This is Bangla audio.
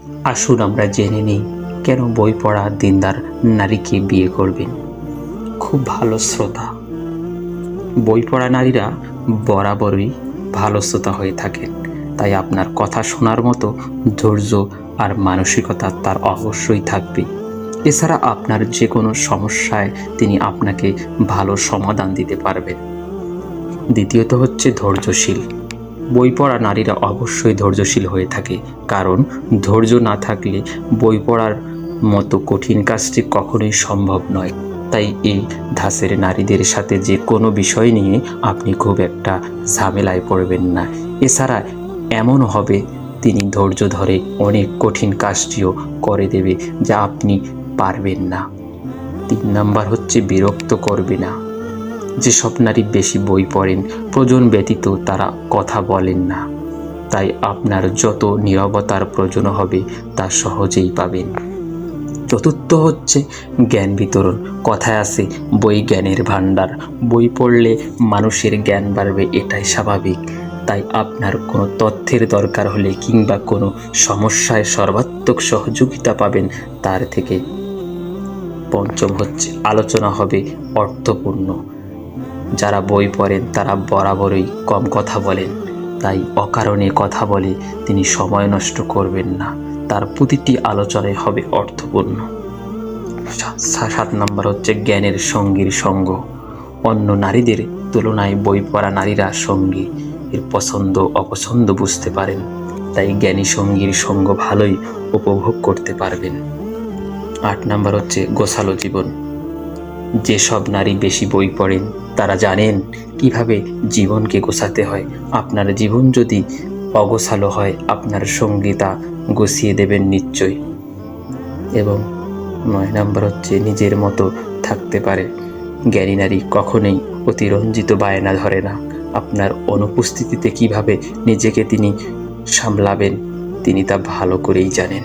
আসুন আমরা জেনে নিই কেন বই পড়া দিনদার নারীকে বিয়ে করবেন। খুব ভালো শ্রোতা। বই পড়া নারীরা বরাবরই ভালো শ্রোতা হয়ে থাকেন, তাই আপনার কথা শোনার মতো ধৈর্য আর মানসিকতা তার অবশ্যই থাকবে। এছাড়া আপনার যে কোনো সমস্যায় তিনি আপনাকে ভালো সমাধান দিতে পারবেন। দ্বিতীয়ত হচ্ছে ধৈর্যশীল। বই পড়া নারীরা অবশ্যই ধৈর্যশীল হয়ে থাকে, কারণ ধৈর্য না থাকলে বই পড়ার মতো কঠিন কাজটি কখনোই সম্ভব নয়। তাই এই ধাঁচের নারীদের সাথে যে কোনো বিষয় নিয়ে আপনি খুব একটা ঝামেলায় পড়বেন না। এছাড়া এমন হবে তিনি ধৈর্য ধরে অনেক কঠিন কাজটিও করে দেবে যা আপনি পারবেন না। 3 নাম্বার হচ্ছে বিরক্ত করবে না। যেসব নারী বেশি বই পড়েন প্রয়োজন ব্যতীত তারা কথা বলেন না, তাই আপনার যত নীরবতার প্রয়োজন হবে তা সহজেই পাবেন। চতুর্থ হচ্ছে জ্ঞান বিতরণ। কথায় আছে বই জ্ঞানের ভাণ্ডার। বই পড়লে মানুষের জ্ঞান বাড়বে, এটাই স্বাভাবিক। তাই আপনার কোনো তথ্যের দরকার হলে কিংবা কোনো সমস্যায় সর্বাত্মক সহযোগিতা পাবেন তার থেকে। পঞ্চম হচ্ছে আলোচনা হবে অর্থপূর্ণ। যারা বই পড়েন তারা বরাবরই কম কথা বলেন, তাই অকারণে কথা বলে তিনি সময় নষ্ট করবেন না। তার প্রতিটি আলোচনায় হবে অর্থপূর্ণ। 7 নম্বর হচ্ছে জ্ঞানের সঙ্গীর সঙ্গ। অন্য নারীদের তুলনায় বই পড়া নারীরা সঙ্গী এর পছন্দ অপছন্দ বুঝতে পারেন, তাই জ্ঞানী সঙ্গীর সঙ্গ ভালোই উপভোগ করতে পারবেন। 8 নম্বর হচ্ছে গোছালো জীবন। যেসব নারী বেশি বই পড়েন তারা জানেন কিভাবে জীবনকে গোছাতে হয়। আপনার জীবন যদি অগোছালো হয় আপনার সঙ্গী তা গুছিয়ে দেবেন নিশ্চয়ই। এবং 9 নম্বর হচ্ছে নিজের মতো থাকতে পারে। জ্ঞানী নারী কখনোই অতিরঞ্জিত বায়না ধরে না। আপনার অনুপস্থিতিতে কিভাবে নিজেকে তিনি সামলাবেন তিনি তা ভালো করেই জানেন।